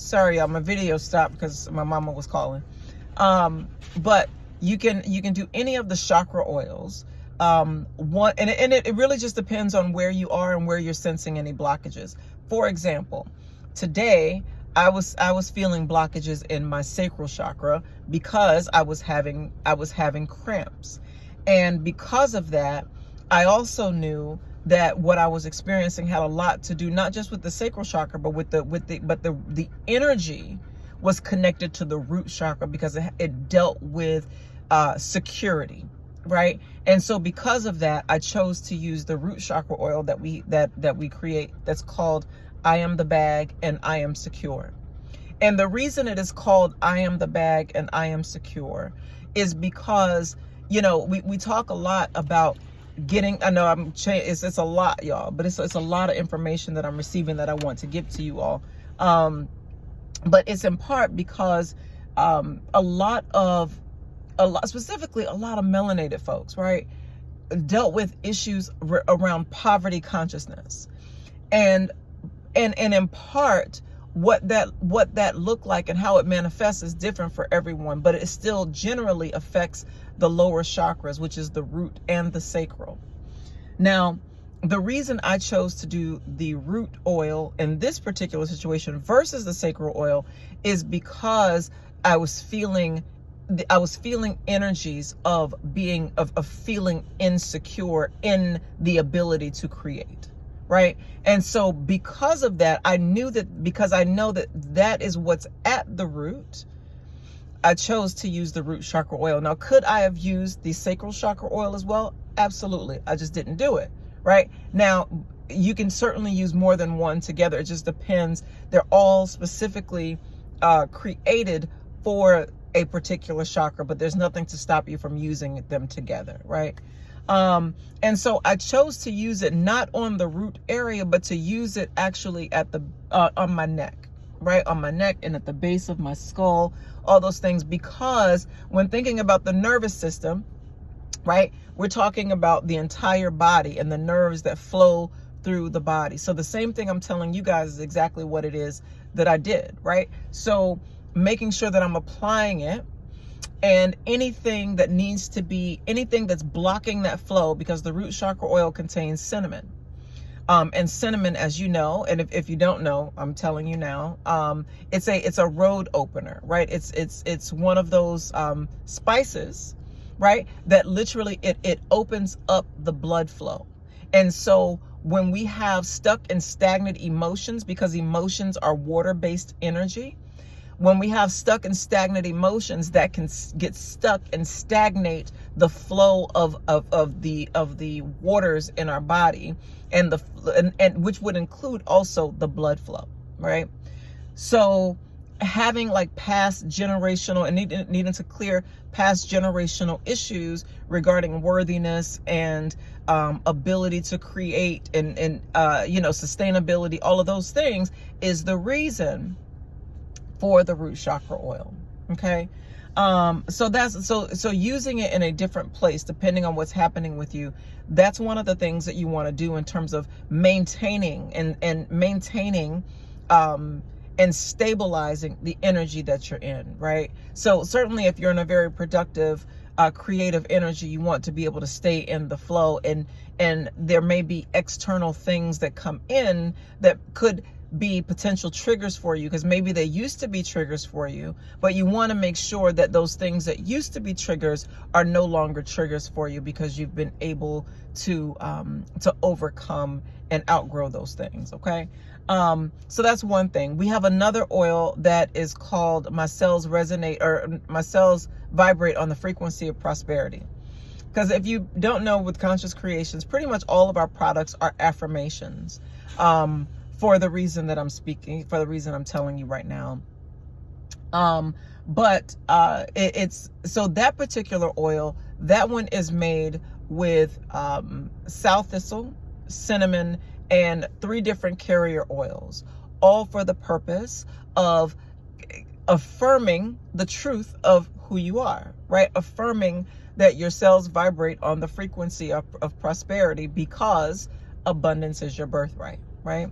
Sorry, y'all, my video stopped because my mama was calling. But you can do any of the chakra oils. It really just depends on where you are and where you're sensing any blockages. For example, today I was feeling blockages in my sacral chakra because I was having cramps. And because of that, I also knew that what I was experiencing had a lot to do not just with the sacral chakra, but the energy was connected to the root chakra because it dealt with security, right? And so because of that, I chose to use the root chakra oil that we create, that's called I Am the Bag and I Am Secure. And the reason it is called I Am the Bag and I Am Secure is because, we talk a lot about getting, I know it's a lot, y'all, but it's a lot of information that I'm receiving that I want to give to you all. But it's in part because specifically a lot of melanated folks, right, dealt with issues around poverty consciousness. And in part, what that looked like and how it manifests is different for everyone, but it still generally affects the lower chakras, which is the root and the sacral. Now, the reason I chose to do the root oil in this particular situation versus the sacral oil is because I was feeling energies of feeling insecure in the ability to create. Right. And so because of that, because I know that is what's at the root, I chose to use the root chakra oil. Now, could I have used the sacral chakra oil as well? Absolutely. I just didn't do it. Right. Now, you can certainly use more than one together. It just depends. They're all specifically created for a particular chakra, but there's nothing to stop you from using them together. Right. And so I chose to use it not on the root area, but to use it actually at on my neck, right? On my neck and at the base of my skull, all those things, because when thinking about the nervous system, right, we're talking about the entire body and the nerves that flow through the body. So the same thing I'm telling you guys is exactly what it is that I did, right? So making sure that I'm applying it, and anything that's blocking that flow, because the root chakra oil contains cinnamon. And cinnamon, as you know, and if you don't know, I'm telling you now, it's a road opener, right? It's one of those spices, right, that literally it opens up the blood flow. And so when we have stuck and stagnant emotions, because emotions are water-based energy, when we have stuck and stagnant emotions, that can get stuck and stagnate the flow of the waters in our body, and which would include also the blood flow, right? So having like past generational and needing to clear past generational issues regarding worthiness and ability to create and sustainability, all of those things is the reason for the root chakra oil. Okay. So using it in a different place, depending on what's happening with you, that's one of the things that you want to do in terms of maintaining and stabilizing the energy that you're in, right? So certainly if you're in a very productive, creative energy, you want to be able to stay in the flow, and there may be external things that come in that could be potential triggers for you, because maybe they used to be triggers for you, but you want to make sure that those things that used to be triggers are no longer triggers for you, because you've been able to overcome and outgrow those things. Okay. So that's one thing. We have another oil that is called My Cells Resonate, or My Cells Vibrate on the Frequency of Prosperity. Because if you don't know, with Conscious Creations, pretty much all of our products are affirmations. For the reason that I'm speaking, for the reason I'm telling you right now. It's so that particular oil, that one is made with sow thistle, cinnamon, and 3 different carrier oils, all for the purpose of affirming the truth of who you are, right? Affirming that your cells vibrate on the frequency of prosperity, because abundance is your birthright, right?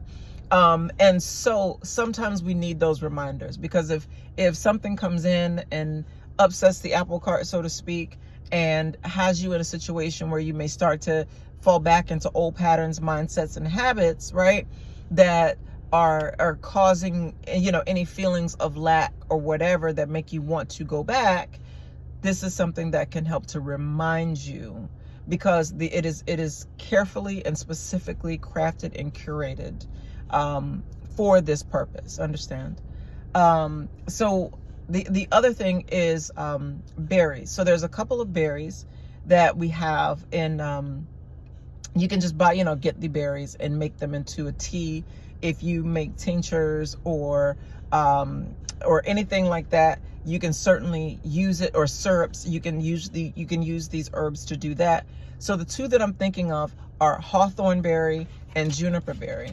And so sometimes we need those reminders, because if something comes in and upsets the apple cart, so to speak, and has you in a situation where you may start to fall back into old patterns, mindsets, and habits, right, that are causing, any feelings of lack or whatever that make you want to go back, this is something that can help to remind you, because it is carefully and specifically crafted and curated for this purpose. Understand? So the other thing is berries. So there's a couple of berries that we have in. You can just buy, get the berries and make them into a tea. If you make tinctures or anything like that, you can certainly use it, or syrups. You can use these herbs to do that. So the two that I'm thinking of are hawthorn berry and juniper berry.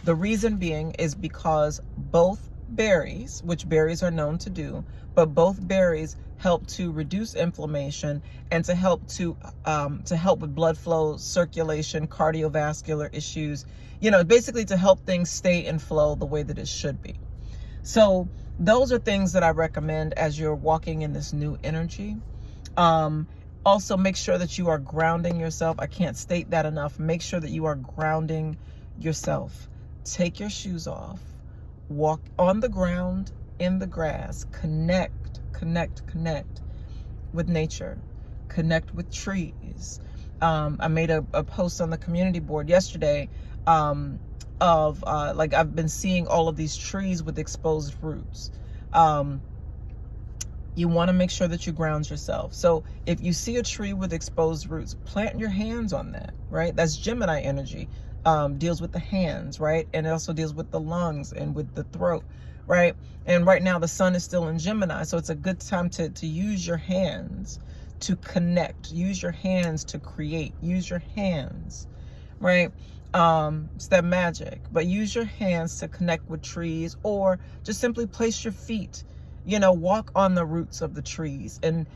The reason being is because both berries, which berries are known to do, but both berries help to reduce inflammation and to help with blood flow, circulation, cardiovascular issues, basically to help things stay in flow the way that it should be. So those are things that I recommend as you're walking in this new energy. Also, make sure that you are grounding yourself. I can't state that enough. Make sure that you are grounding yourself. Take your shoes off. Walk on the ground, in the grass. Connect with nature. Connect with trees. I made a post on the community board yesterday of I've been seeing all of these trees with exposed roots. You want to make sure that you ground yourself. So if you see a tree with exposed roots, plant your hands on that, right? That's Gemini energy. Deals with the hands, right? And it also deals with the lungs and with the throat, right? And right now the sun is still in Gemini, so it's a good time to use your hands to connect. Use your hands to create. Use your hands, right? It's that magic. But use your hands to connect with trees, or just simply place your feet, walk on the roots of the trees and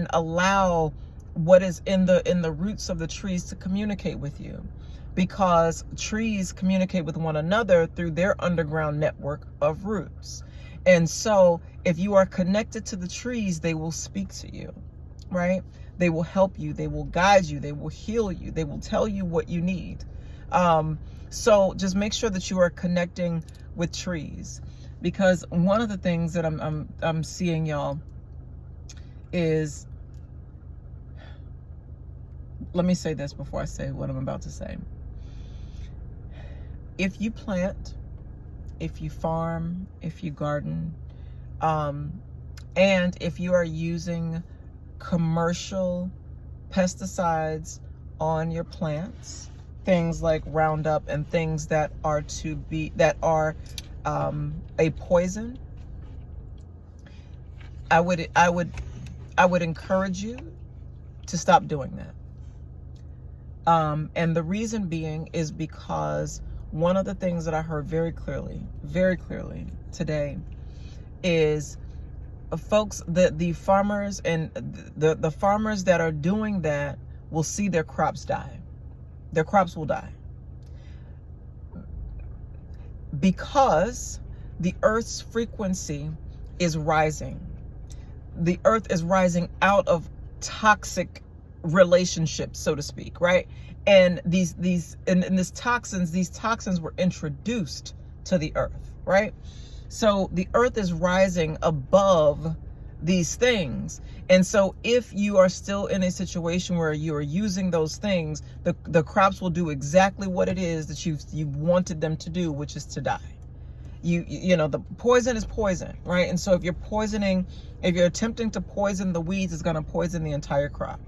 allow what is in the roots of the trees to communicate with you, because trees communicate with one another through their underground network of roots. And so if you are connected to the trees, they will speak to you, right? They will help you. They will guide you. They will heal you. They will tell you what you need. So just make sure that you are connecting with trees, because one of the things that I'm seeing, y'all, is, let me say this before I say what I'm about to say. If you plant, if you farm, if you garden, and if you are using commercial pesticides on your plants, things like Roundup and things that are a poison, I would encourage you to stop doing that. And the reason being is because one of the things that I heard very clearly today is folks, the farmers and the farmers that are doing that will see their crops die. Their crops will die because the earth's frequency is rising. The earth is rising out of toxic relationships, so to speak, right? And these toxins were introduced to the earth, right? So the earth is rising above these things. And so if you are still in a situation where you are using those things, the crops will do exactly what it is that you wanted them to do, which is to die. The poison is poison, right? And so if you're attempting to poison the weeds, it's going to poison the entire crop,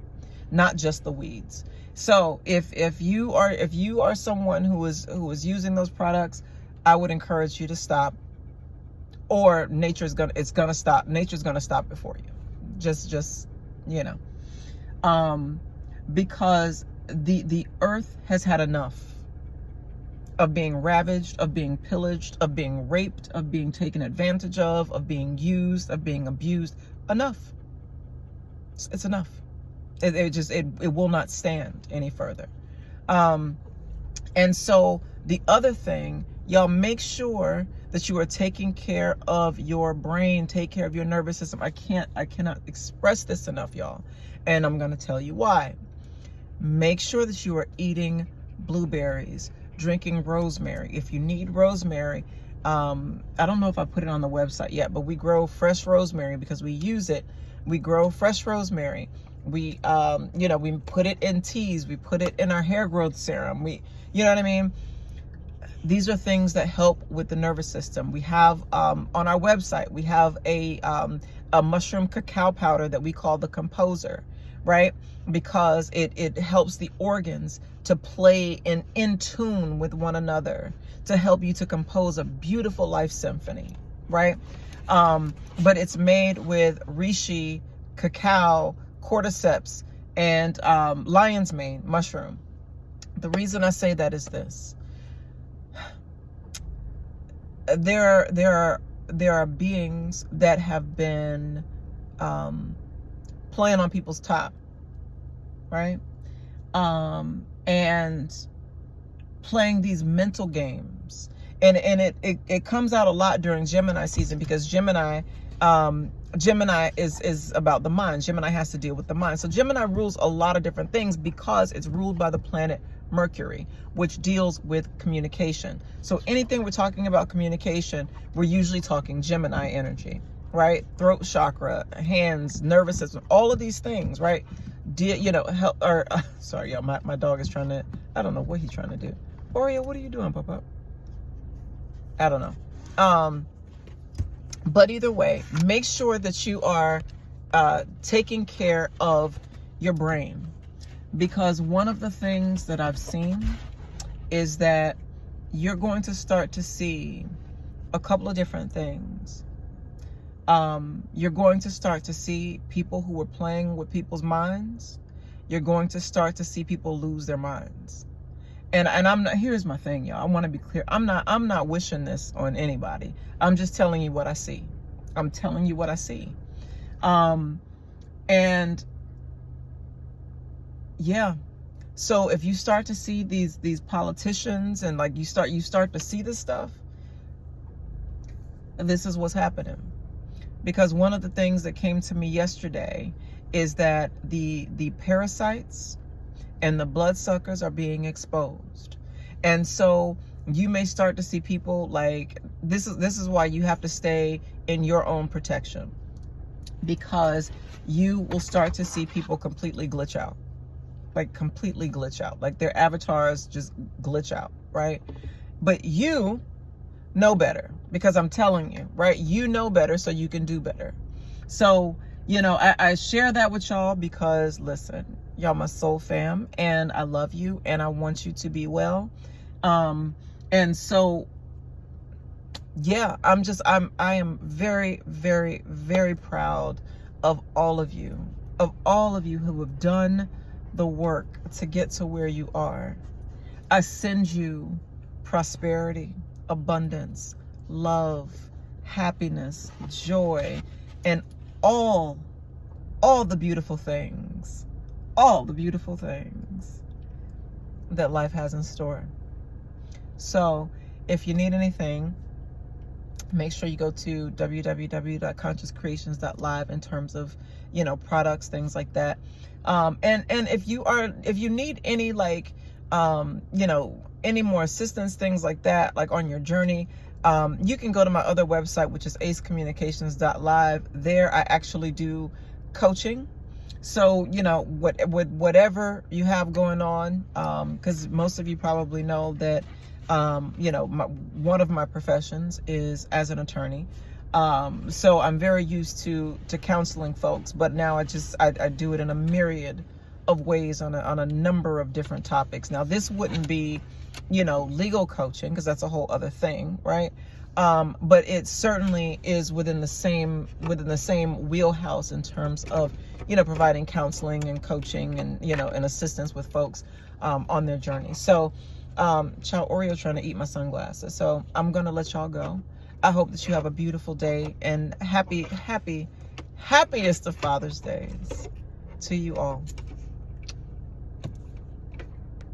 not just the weeds. So if you are someone who is using those products, I would encourage you to stop, or it's gonna stop. Nature's gonna stop before you. Just because the earth has had enough of being ravaged, of being pillaged, of being raped, of being taken advantage of being used, of being abused. Enough. It's enough. It will not stand any further. And so the other thing Y'all make sure that you are taking care of your brain, take care of your nervous system. I cannot express this enough, y'all. And I'm going to tell you why. Make sure that you are eating blueberries, drinking rosemary. If you need rosemary, I don't know if I put it on the website yet, but we grow fresh rosemary because we use it. We grow fresh rosemary. We, we put it in teas. We put it in our hair growth serum. You know what I mean? These are things that help with the nervous system. We have, on our website, we have a mushroom cacao powder that we call the Composer, right? Because it helps the organs to play in tune with one another, to help you to compose a beautiful life symphony, right? But it's made with reishi, cacao, cordyceps, and lion's mane mushroom. The reason I say that is this. There are beings that have been playing on people's top, right? And playing these mental games, and it comes out a lot during Gemini season, because Gemini is about the mind. Gemini has to deal with the mind. So Gemini rules a lot of different things because it's ruled by the planet Mercury, which deals with communication. So anything we're talking about communication, we're usually talking Gemini energy, right? Throat chakra, hands, nervous system, all of these things, right? Help, or sorry, y'all, my dog is trying to, I don't know what he's trying to do. Oreo, what are you doing, Papa? I don't know. But either way, make sure that you are taking care of your brain. Because one of the things that I've seen is that you're going to start to see a couple of different things. You're going to start to see people who are playing with people's minds. You're going to start to see people lose their minds. And I'm not, here's my thing, y'all. I want to be clear. I'm not wishing this on anybody. I'm just telling you what I see. I'm telling you what I see. And yeah. So if you start to see these politicians, and like you start to see this stuff, this is what's happening. Because one of the things that came to me yesterday is that the parasites and the bloodsuckers are being exposed. And so you may start to see people like, this is why you have to stay in your own protection, because you will start to see people completely glitch out. Like completely glitch out, like their avatars just glitch out, right? But you know better, because I'm telling you, right? You know better, so you can do better. So, I share that with y'all because, listen, y'all my soul fam, and I love you, and I want you to be well. And so, yeah, I am very, very, very proud of all of you who have done the work to get to where you are. I send you prosperity, abundance, love, happiness, joy, and all the beautiful things that life has in store. So if you need anything, make sure you go to www.consciouscreations.live in terms of, products, things like that. And if you need any, like, any more assistance, things like that, like on your journey, you can go to my other website, which is acecommunications.live. There I actually do coaching. So, whatever you have going on, because most of you probably know that, one of my professions is as an attorney. So I'm very used to counseling folks, but now I do it in a myriad of ways on a number of different topics. Now, this wouldn't be, legal coaching, because that's a whole other thing, right? But it certainly is within the same wheelhouse in terms of, providing counseling and coaching and, and assistance with folks on their journey. So, Child Oreo trying to eat my sunglasses. So I'm going to let y'all go. I hope that you have a beautiful day, and happiest of Father's Days to you all.